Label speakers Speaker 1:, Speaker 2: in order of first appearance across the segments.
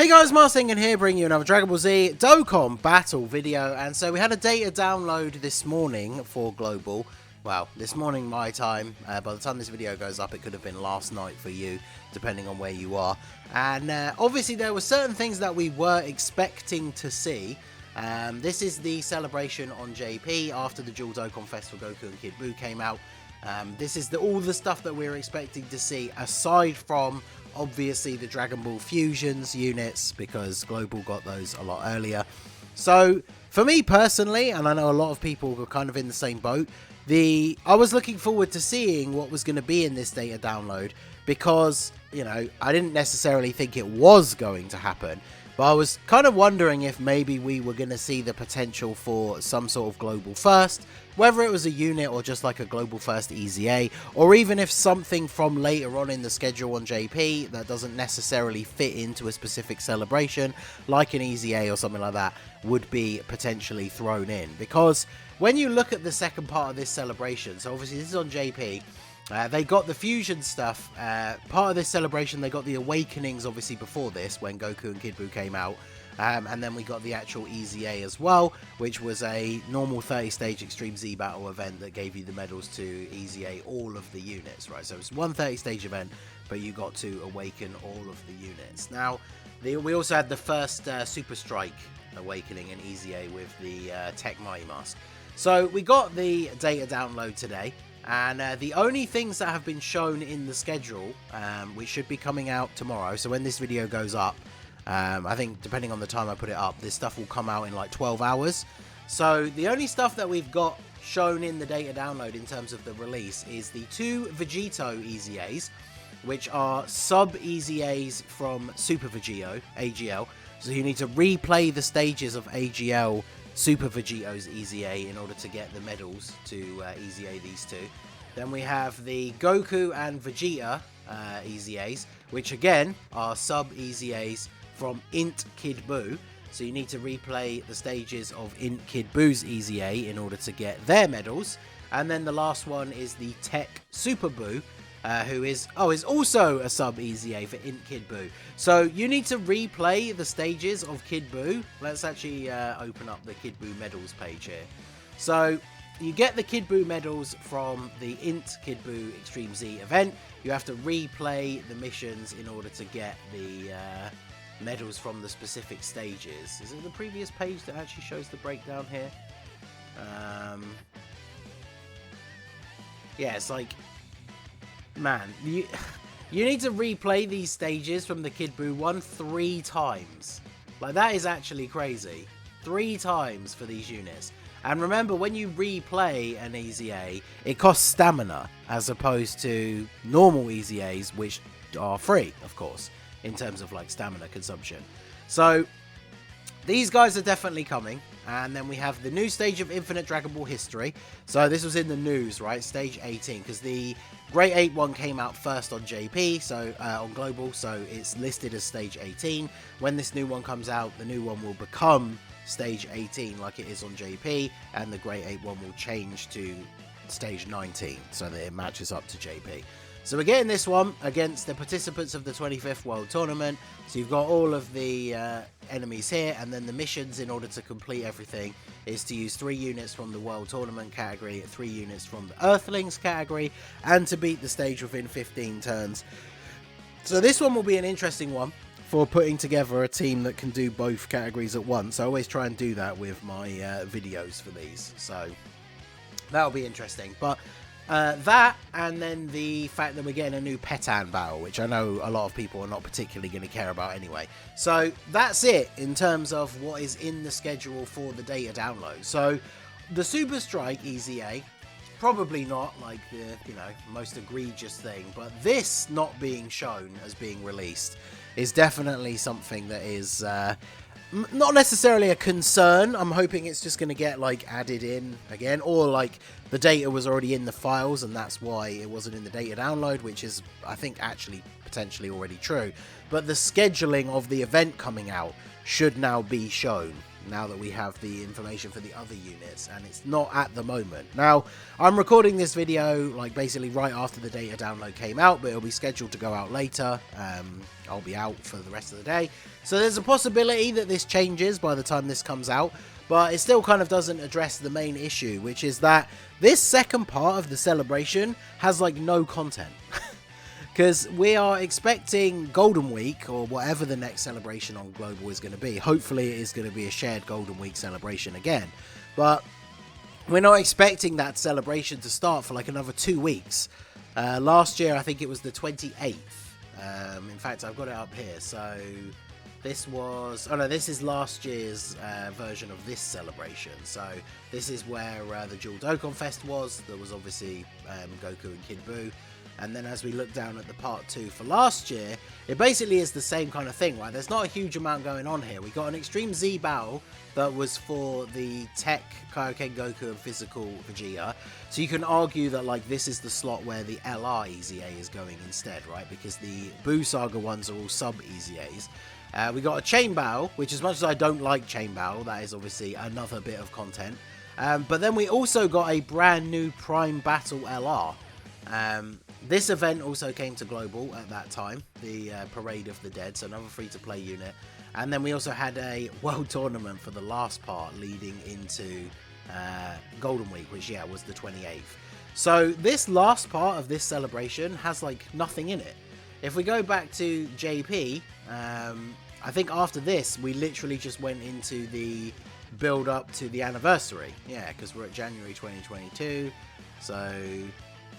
Speaker 1: Hey guys, Marsingen here, bringing you another Dragon Ball Z Dokkan battle video. And so we had a data download this morning for global. Well, this morning my time. By the time this video goes up, it could have been last night for you, depending on where you are. And obviously there were certain things that we were expecting to see. This is the celebration on JP after the Dual Dokkan Festival Goku and Kid Buu came out. This is all the stuff that we were expecting to see, aside from obviously the Dragon Ball Fusions units, because Global got those a lot earlier. So for me personally, and I know a lot of people were kind of in the same boat, I was looking forward to seeing what was going to be in this data download, because, you know, I didn't necessarily think it was going to happen, but I was kind of wondering if maybe we were going to see the potential for some sort of global first, whether it was a unit or just like a global first EZA, or even if something from later on in the schedule on JP that doesn't necessarily fit into a specific celebration, like an EZA or something like that, would be potentially thrown in. Because when you look at the second part of this celebration, so obviously this is on JP, they got the fusion stuff. Part of this celebration, they got the awakenings obviously before this, when Goku and Kid Buu came out. And then we got the actual EZA as well, which was a normal 30-stage Extreme Z Battle event that gave you the medals to EZA all of the units, right? So it's one 30-stage event, but you got to awaken all of the units. Now, we also had the first Super Strike awakening in EZA with the Tech Mighty Mask. So we got the data download today. And the only things that have been shown in the schedule, which should be coming out tomorrow, so when this video goes up, I think depending on the time I put it up, this stuff will come out in like 12 hours. So the only stuff that we've got shown in the data download in terms of the release is the two Vegito EZAs, which are sub-EZAs from Super Vegito, AGL. So you need to replay the stages of AGL Super Vegito's EZA in order to get the medals to EZA these two. Then we have the Goku and Vegeta EZAs, which again are sub-EZAs from INT Kid Buu. So you need to replay the stages of INT Kid Buu's EZA in order to get their medals. And then the last one is the Tech Super Buu, who is also a sub-EZA for INT Kid Buu. So you need to replay the stages of Kid Buu. Let's actually open up the Kid Buu medals page here. So you get the Kid Buu medals from the INT Kid Buu Extreme Z event. You have to replay the missions in order to get the medals from the specific stages. Is it the previous page that actually shows the breakdown here? Yeah, it's like, man, you need to replay these stages from the Kid Buu one 3 times. Like, that is actually crazy. 3 times for these units. And remember, when you replay an EZA, it costs stamina, as opposed to normal EZAs, which are free, of course, in terms of like stamina consumption. So these guys are definitely coming. And then we have the new stage of Infinite Dragon Ball history. So this was in the news, right? Stage 18, because the Great 8 one came out first on JP, so on Global, so it's listed as Stage 18. When this new one comes out, the new one will become Stage 18 like it is on JP, and the Great 8 one will change to Stage 19, so that it matches up to JP. So we're getting this one against the participants of the 25th World Tournament. So you've got all of the enemies here, and then the missions in order to complete everything is to use 3 units from the World Tournament category, 3 units from the Earthlings category, and to beat the stage within 15 turns. So this one will be an interesting one for putting together a team that can do both categories at once. I always try and do that with my videos for these, so that'll be interesting. But that, and then the fact that we're getting a new Petan battle, which I know a lot of people are not particularly going to care about anyway. So that's it in terms of what is in the schedule for the data download. So the Super Strike EZA, probably not like the, you know, most egregious thing, but this not being shown as being released is definitely something that is not necessarily a concern. I'm hoping it's just going to get like added in again, or like the data was already in the files and that's why it wasn't in the data download, which is, I think, actually potentially already true. But the scheduling of the event coming out should now be shown now that we have the information for the other units, and it's not at the moment. Now, I'm recording this video like basically right after the data download came out, but it'll be scheduled to go out later. I'll be out for the rest of the day, so there's a possibility that this changes by the time this comes out, but it still kind of doesn't address the main issue, which is that this second part of the celebration has like no content. Because we are expecting Golden Week, or whatever the next celebration on Global is going to be. Hopefully it is going to be a shared Golden Week celebration again. But we're not expecting that celebration to start for like another 2 weeks. Last year, I think it was the 28th. In fact, I've got it up here. So this was... Oh no, this is last year's version of this celebration. So this is where the Dual Dokkan Fest was. There was obviously Goku and Kid Buu. And then as we look down at the part 2 for last year, it basically is the same kind of thing, right? There's not a huge amount going on here. We got an Extreme Z battle that was for the Tech Kaioken Goku and Physical Vegeta. So you can argue that like this is the slot where the LR EZA is going instead, right? Because the Buu Saga ones are all sub EZAs. We got a Chain Battle, which as much as I don't like Chain Battle, that is obviously another bit of content. But then we also got a brand new Prime Battle LR. This event also came to Global at that time, the Parade of the Dead, so another free-to-play unit. And then we also had a World Tournament for the last part leading into Golden Week, which, yeah, was the 28th. So this last part of this celebration has, like, nothing in it. If we go back to JP, I think after this, we literally just went into the build-up to the anniversary. Yeah, because we're at January 2022, so...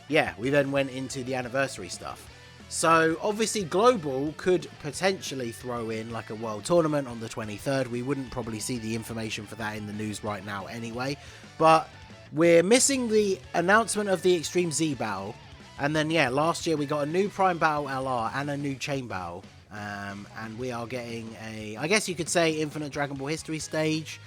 Speaker 1: yeah, we then went into the anniversary stuff. So, obviously, Global could potentially throw in, like, a World Tournament on the 23rd. We wouldn't probably see the information for that in the news right now anyway. But we're missing the announcement of the Extreme Z battle. And then, yeah, last year we got a new Prime Battle LR and a new Chain Battle. And we are getting a, I guess you could say, Infinite Dragon Ball History stage.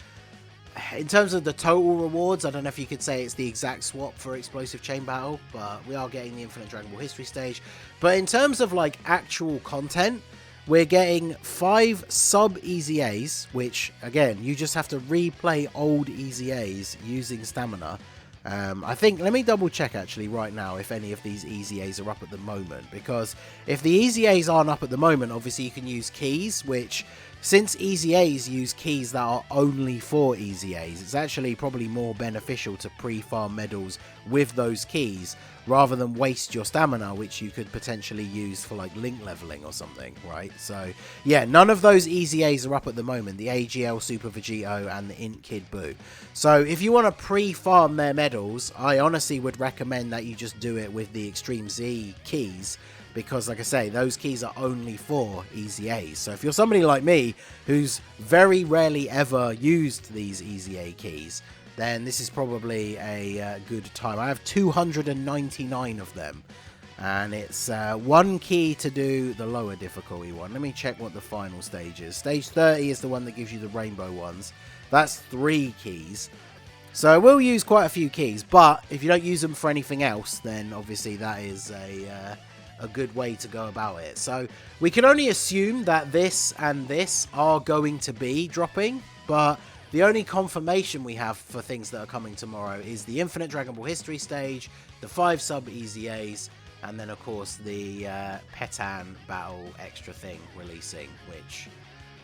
Speaker 1: In terms of the total rewards, I don't know if you could say it's the exact swap for Explosive Chain Battle, but we are getting the Infinite Dragon Ball History stage. But in terms of like actual content, we're getting 5 sub EZAs, which again, you just have to replay old EZAs using stamina. I think, let me double check actually right now if any of these EZAs are up at the moment, because if the EZAs aren't up at the moment, obviously you can use keys, which since EZAs use keys that are only for EZAs, it's actually probably more beneficial to pre-farm medals with those keys rather than waste your stamina, which you could potentially use for like link leveling or something, right? So yeah, none of those EZAs are up at the moment, the AGL Super Vegito and the Int Kid Buu. So if you want to pre-farm their medals, I honestly would recommend that you just do it with the Extreme Z keys, because like I say, those keys are only for EZAs. So if you're somebody like me who's very rarely ever used these EZA keys, then this is probably a good time. I have 299 of them, and it's one key to do the lower difficulty one. Let me check what the final stage is. Stage 30 is the one that gives you the rainbow ones. That's 3 keys. So we'll use quite a few keys, but if you don't use them for anything else, then obviously that is a good way to go about it. So we can only assume that this and this are going to be dropping, but the only confirmation we have for things that are coming tomorrow is the Infinite Dragon Ball History stage, the 5 sub EZAs, and then of course the Petan battle extra thing releasing, which,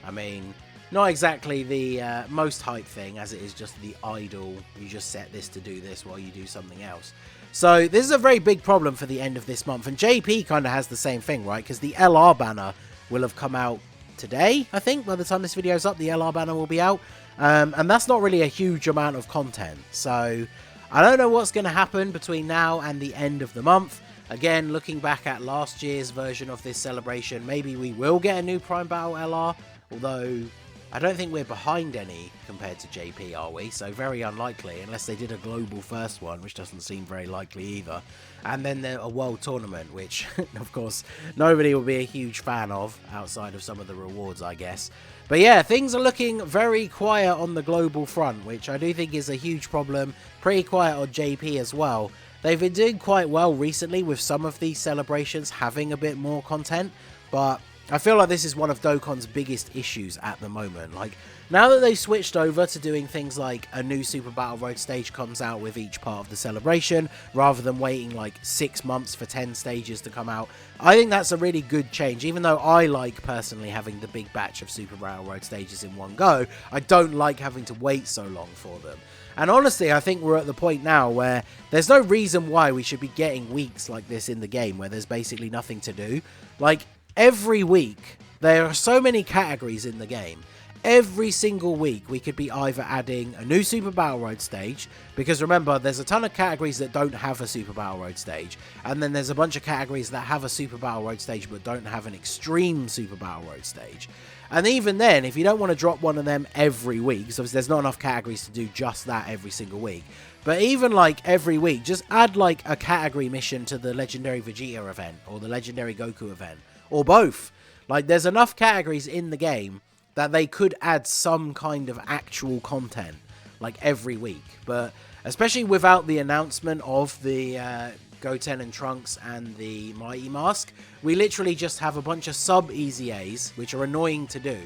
Speaker 1: I mean, not exactly the most hype thing, as it is just the idle, you just set this to do this while you do something else. So this is a very big problem for the end of this month, and JP kind of has the same thing, right? Because the LR banner will have come out today, I think. By the time this video is up, the LR banner will be out, and that's not really a huge amount of content. So I don't know what's going to happen between now and the end of the month. Again, looking back at last year's version of this celebration, maybe we will get a new Prime Battle LR, although I don't think we're behind any compared to JP, are we? So very unlikely, unless they did a global first one, which doesn't seem very likely either. And then a world tournament, which, of course, nobody will be a huge fan of, outside of some of the rewards, I guess. But yeah, things are looking very quiet on the global front, which I do think is a huge problem. Pretty quiet on JP as well. They've been doing quite well recently with some of these celebrations having a bit more content, but I feel like this is one of Dokkan's biggest issues at the moment. Like, now that they've switched over to doing things like a new Super Battle Road stage comes out with each part of the celebration, rather than waiting like 6 months for 10 stages to come out, I think that's a really good change. Even though I like personally having the big batch of Super Battle Road stages in one go, I don't like having to wait so long for them. And honestly, I think we're at the point now where there's no reason why we should be getting weeks like this in the game where there's basically nothing to do. Like, every week, there are so many categories in the game. Every single week, we could be either adding a new Super Battle Road stage, because remember, there's a ton of categories that don't have a Super Battle Road stage, and then there's a bunch of categories that have a Super Battle Road stage but don't have an Extreme Super Battle Road stage. And even then, if you don't want to drop one of them every week, because obviously there's not enough categories to do just that every single week, but even like every week, just add like a category mission to the Legendary Vegeta event, or the Legendary Goku event, or both. Like, there's enough categories in the game that they could add some kind of actual content, like, every week. But especially without the announcement of the GOTEN and TRUNKS and the Mighty Mask, we literally just have a bunch of sub-EZAs, which are annoying to do,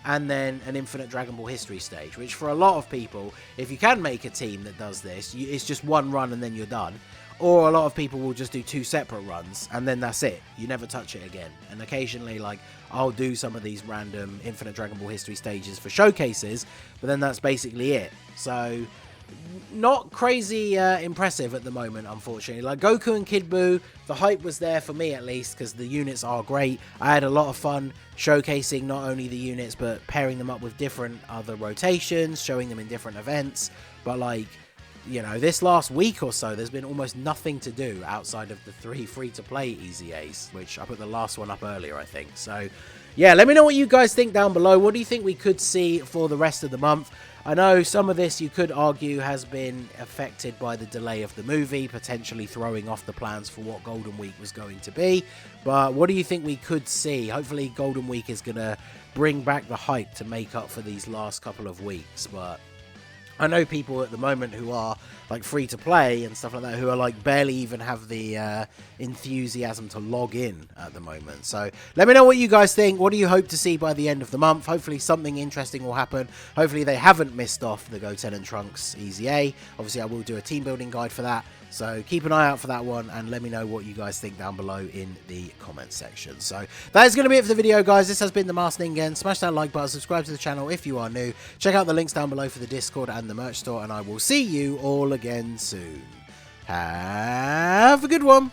Speaker 1: and then an Infinite Dragon Ball History stage, which for a lot of people, if you can make a team that does this, it's just one run and then you're done. Or a lot of people will just do 2 separate runs, and then that's it. You never touch it again. And occasionally, like, I'll do some of these random Infinite Dragon Ball History stages for showcases, but then that's basically it. So, not crazy impressive at the moment, unfortunately. Like, Goku and Kid Buu, the hype was there for me at least, because the units are great. I had a lot of fun showcasing not only the units, but pairing them up with different other rotations, showing them in different events. But, like, you know, this last week or so, there's been almost nothing to do outside of the 3 free-to-play EZAs, which I put the last one up earlier, I think. So, yeah, let me know what you guys think down below. What do you think we could see for the rest of the month? I know some of this, you could argue, has been affected by the delay of the movie, potentially throwing off the plans for what Golden Week was going to be. But what do you think we could see? Hopefully, Golden Week is going to bring back the hype to make up for these last couple of weeks, but I know people at the moment who are like free to play and stuff like that, who are like barely even have the enthusiasm to log in at the moment. So let me know what you guys think. What do you hope to see by the end of the month? Hopefully something interesting will happen. Hopefully they haven't missed off the GOTEN and TRUNKS EZA. Obviously I will do a team building guide for that. So keep an eye out for that one, and let me know what you guys think down below in the comments section. So that is going to be it for the video, guys. This has been the Masked Ningen. Smash that like button, subscribe to the channel if you are new. Check out the links down below for the Discord and the merch store, and I will see you all again soon. Have a good one.